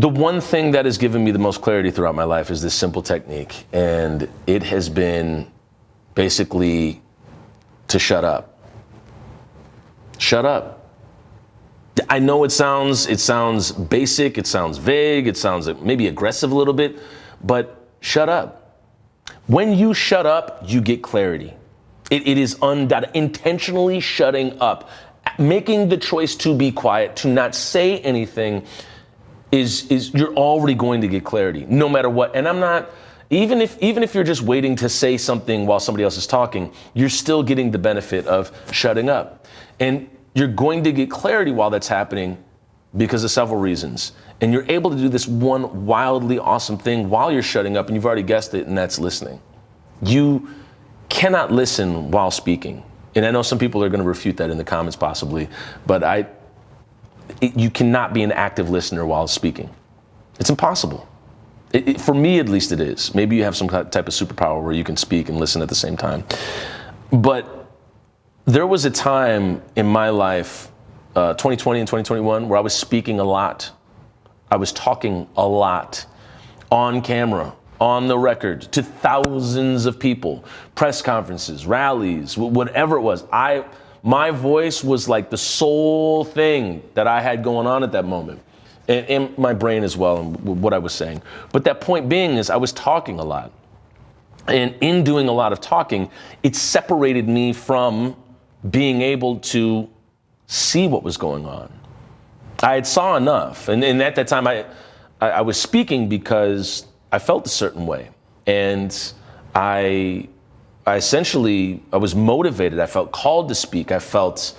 The one thing that has given me the most clarity throughout my life is this simple technique, and it has been basically to shut up. Shut up. I know it sounds basic, it sounds vague, it sounds maybe aggressive a little bit, but shut up. When you shut up, you get clarity. It is intentionally shutting up, making the choice to be quiet, to not say anything. Is you're already going to get clarity no matter what. And I'm not, even if you're just waiting to say something while somebody else is talking, you're still getting the benefit of shutting up. And you're going to get clarity while that's happening because of several reasons. And you're able to do this one wildly awesome thing while you're shutting up, and you've already guessed it, and that's listening. You cannot listen while speaking. And I know some people are going to refute that in the comments possibly, but you cannot be an active listener while speaking. It's impossible. For me, at least it is. Maybe you have some type of superpower where you can speak and listen at the same time. But there was a time in my life, 2020 and 2021, where I was speaking a lot. I was talking a lot on camera, on the record, to thousands of people, press conferences, rallies, whatever it was. My voice was like the sole thing that I had going on at that moment, and my brain as well, and what I was saying. But that point being is I was talking a lot. And in doing a lot of talking, it separated me from being able to see what was going on. I had saw enough. And at that time, I was speaking because I felt a certain way. And I was motivated. I felt called to speak. I felt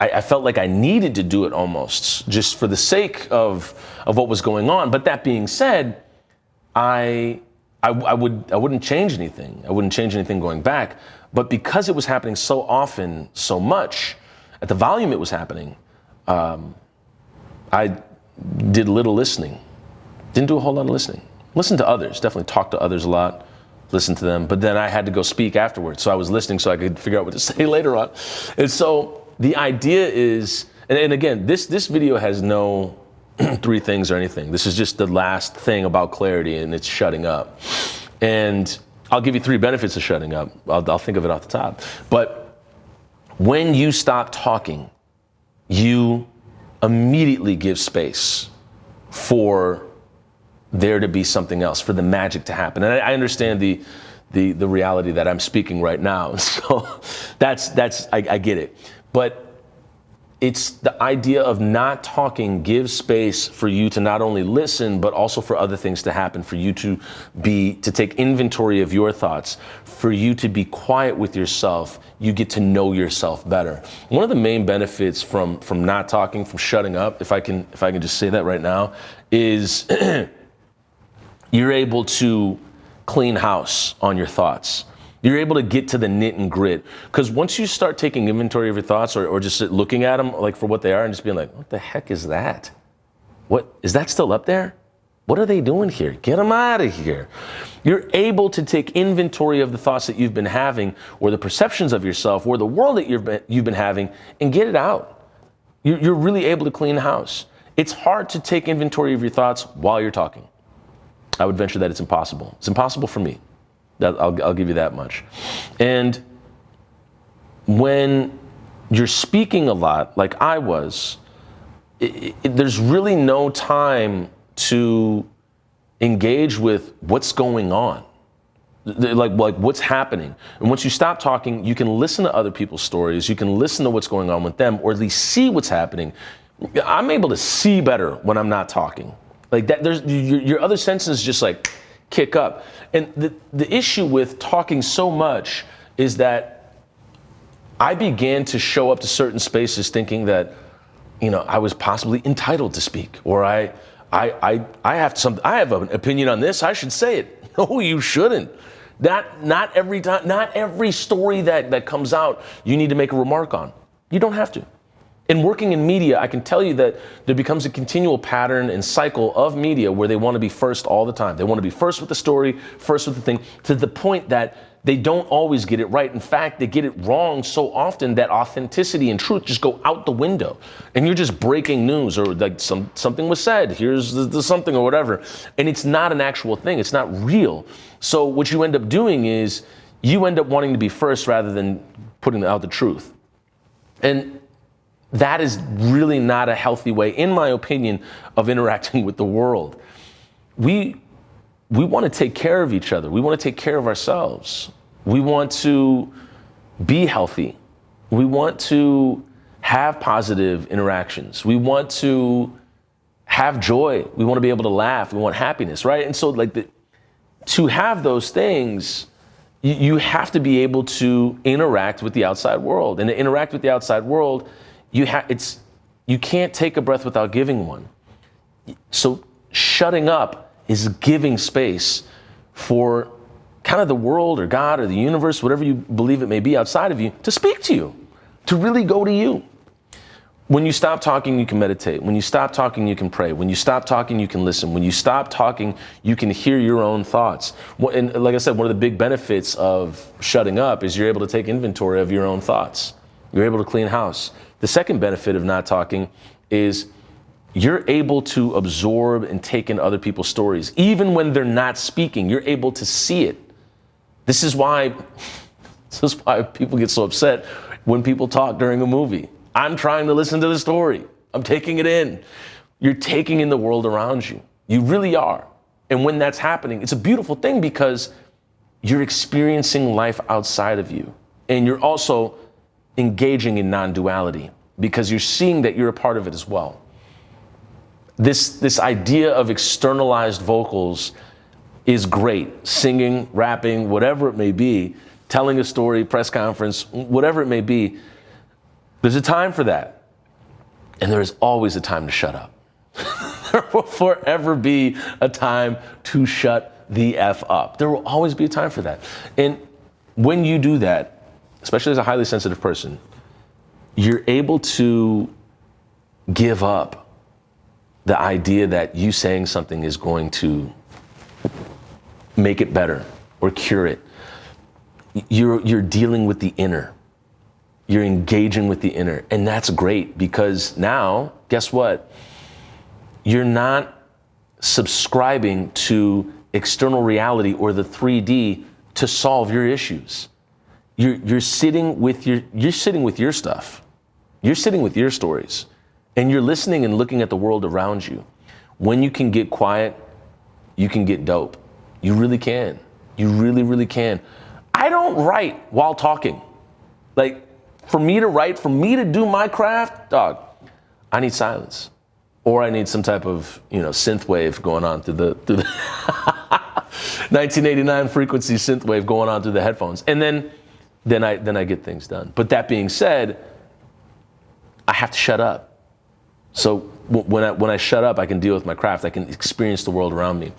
like I needed to do it almost just for the sake of what was going on. But that being said, I wouldn't change anything. I wouldn't change anything going back. But because it was happening so often, so much, at the volume it was happening, I did little listening. Didn't do a whole lot of listening. Listened to others, definitely talked to others a lot. Listen to them, but then I had to go speak afterwards. So I was listening so I could figure out what to say later on. And so the idea is, and again, this video has no three things or anything. This is just the last thing about clarity, and it's shutting up. And I'll give you 3 benefits of shutting up. I'll think of it off the top. But when you stop talking, you immediately give space for there to be something else, for the magic to happen. And I understand the reality that I'm speaking right now. So I get it. But it's the idea of not talking gives space for you to not only listen, but also for other things to happen, for you to take inventory of your thoughts, for you to be quiet with yourself. You get to know yourself better. One of the main benefits from not talking, from shutting up, if I can just say that right now, is you're able to clean house on your thoughts. You're able to get to the nit and grit. Because once you start taking inventory of your thoughts or just looking at them like for what they are and just being like, what the heck is that? What, is that still up there? What are they doing here? Get them out of here. You're able to take inventory of the thoughts that you've been having, or the perceptions of yourself, or the world that you've been having, and get it out. You're really able to clean house. It's hard to take inventory of your thoughts while you're talking. I would venture that it's impossible. It's impossible for me. I'll give you that much. And when you're speaking a lot, like I was, there's really no time to engage with what's going on, like what's happening. And once you stop talking, you can listen to other people's stories. You can listen to what's going on with them, or at least see what's happening. I'm able to see better when I'm not talking. Like that, there's your other senses just like kick up. And the issue with talking so much is that I began to show up to certain spaces thinking that, I was possibly entitled to speak, or I have an opinion on this, I should say it. No, you shouldn't. Not every time, not every story that comes out you need to make a remark on. You don't have to. And working in media, I can tell you that there becomes a continual pattern and cycle of media where they want to be first all the time. They want to be first with the story, first with the thing, to the point that they don't always get it right. In fact, they get it wrong so often that authenticity and truth just go out the window. And you're just breaking news, or like something was said, here's the something or whatever. And it's not an actual thing. It's not real. So what you end up doing is you end up wanting to be first rather than putting out the truth. And that is really not a healthy way, in my opinion, of interacting with the world. We want to take care of each other. We want to take care of ourselves. We want to be healthy. We want to have positive interactions. We want to have joy. We want to be able to laugh. We want happiness, right? And so to have those things, you have to be able to interact with the outside world. And to interact with the outside world, you can't take a breath without giving one. So shutting up is giving space for kind of the world or God or the universe, whatever you believe it may be outside of you, to speak to you, to really go to you. When you stop talking, you can meditate. When you stop talking, you can pray. When you stop talking, you can listen. When you stop talking, you can hear your own thoughts. And like I said, one of the big benefits of shutting up is you're able to take inventory of your own thoughts. You're able to clean house. The second benefit of not talking is you're able to absorb and take in other people's stories. Even when they're not speaking, you're able to see it. This is why people get so upset when people talk during a movie. I'm trying to listen to the story. I'm taking it in. You're taking in the world around you. You really are. And when that's happening, it's a beautiful thing because you're experiencing life outside of you. And you're also engaging in non-duality because you're seeing that you're a part of it as well. This idea of externalized vocals is great. Singing, rapping, whatever it may be, telling a story, press conference, whatever it may be, there's a time for that. And there is always a time to shut up. There will forever be a time to shut the F up. There will always be a time for that. And when you do that, especially as a highly sensitive person, you're able to give up the idea that you saying something is going to make it better or cure it. You're dealing with the inner. You're engaging with the inner. And that's great because now, guess what? You're not subscribing to external reality or the 3D to solve your issues. You're sitting with your stuff. You're sitting with your stories. And you're listening and looking at the world around you. When you can get quiet, you can get dope. You really can. You really, really can. I don't write while talking. Like, for me to write, for me to do my craft, dog, I need silence. Or I need some type of, synth wave going on through the 1989 frequency synth wave going on through the headphones. And then I get things done. But that being said, I have to shut up. So when I shut up, I can deal with my craft. I can experience the world around me.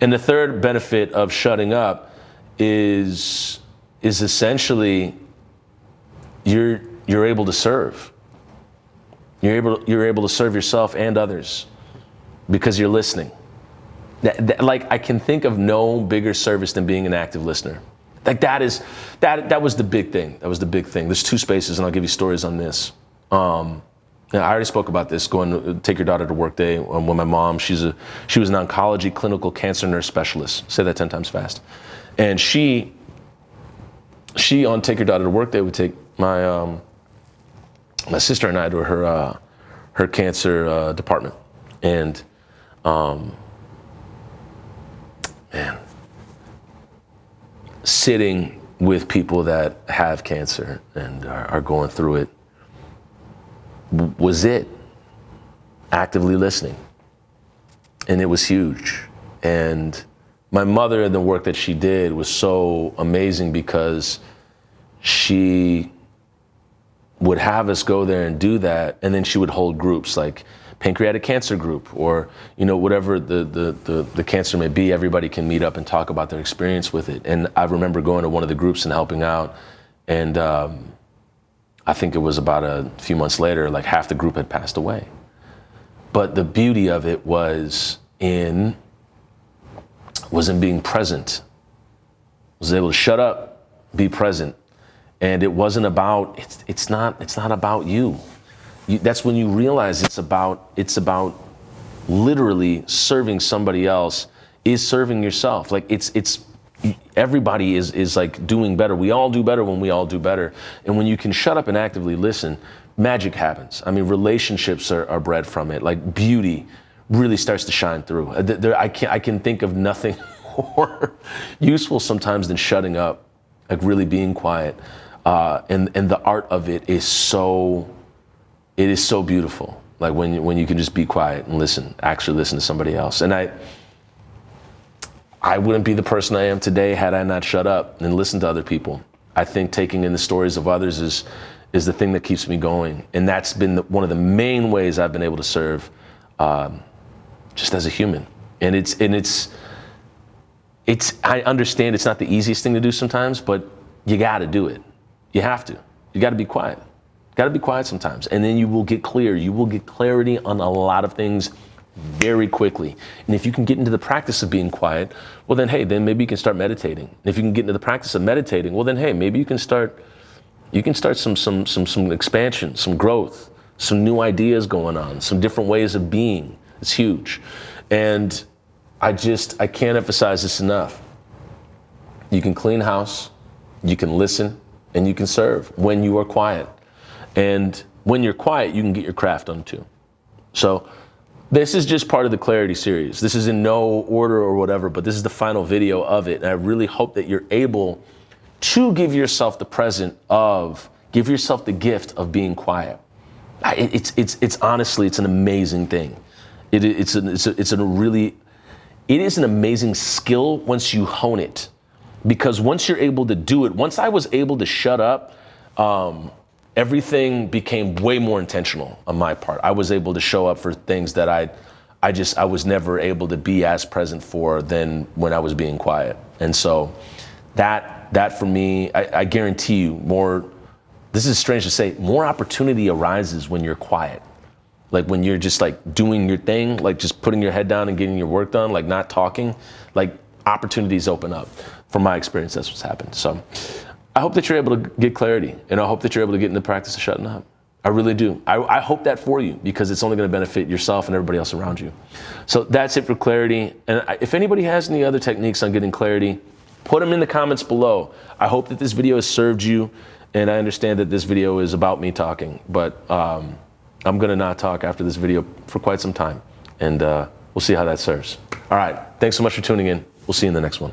And the third benefit of shutting up is essentially you're able to serve. You're able to serve yourself and others because you're listening. Like, I can think of no bigger service than being an active listener. Like, that was the big thing. That was the big thing. There's two spaces, and I'll give you stories on this. I already spoke about this, going to take your daughter to work day when my mom, she was an oncology clinical cancer nurse specialist. Say that 10 times fast. And she on take your daughter to work day would take my sister and I to her cancer department. And man, sitting with people that have cancer and are going through it was it. Actively listening. And it was huge. And my mother and the work that she did was so amazing because she would have us go there and do that, and then she would hold groups like pancreatic cancer group or whatever the cancer may be. Everybody can meet up and talk about their experience with it. And I remember going to one of the groups and helping out, and I think it was about a few months later, like half the group had passed away. But the beauty of it was in being present. I was able to shut up, be present. And it wasn't about, it's not about you. That's when you realize it's about literally serving somebody else is serving yourself. Like everybody is like doing better. We all do better when we all do better. And when you can shut up and actively listen, magic happens. I mean, relationships are bred from it. Like beauty really starts to shine through. I can think of nothing more useful sometimes than shutting up, like really being quiet. And the art of it is so beautiful. Like when you can just be quiet and actually listen to somebody else. And I wouldn't be the person I am today had I not shut up and listened to other people. I think taking in the stories of others is the thing that keeps me going. And that's been one of the main ways I've been able to serve just as a human. And I understand it's not the easiest thing to do sometimes, but you got to do it. You have to. You got to be quiet. Got to be quiet sometimes. And then you will get clear. You will get clarity on a lot of things very quickly. And if you can get into the practice of being quiet, well then, hey, then maybe you can start meditating. And if you can get into the practice of meditating, well then, hey, maybe you can start some expansion, some growth, some new ideas going on, some different ways of being. It's huge. And I can't emphasize this enough. You can clean house, you can listen, and you can serve when you are quiet. And when you're quiet, you can get your craft done too. So this is just part of the Clarity series. This is in no order or whatever, but this is the final video of it. And I really hope that you're able to give yourself the give yourself the gift of being quiet. It's honestly, it's an amazing thing. It is an amazing skill once you hone it. Because once you're able to do it, once I was able to shut up, everything became way more intentional on my part. I was able to show up for things that I was never able to be as present for than when I was being quiet. And so that for me, I guarantee you this is strange to say, more opportunity arises when you're quiet. Like when you're just like doing your thing, like just putting your head down and getting your work done, like not talking, like opportunities open up. From my experience, that's what's happened. So I hope that you're able to get clarity, and I hope that you're able to get in the practice of shutting up. I really do. I hope that for you, because it's only going to benefit yourself and everybody else around you. So that's it for clarity. And if anybody has any other techniques on getting clarity, put them in the comments below. I hope that this video has served you, and I understand that this video is about me talking, but I'm going to not talk after this video for quite some time, and we'll see how that serves. All right. Thanks so much for tuning in. We'll see you in the next one.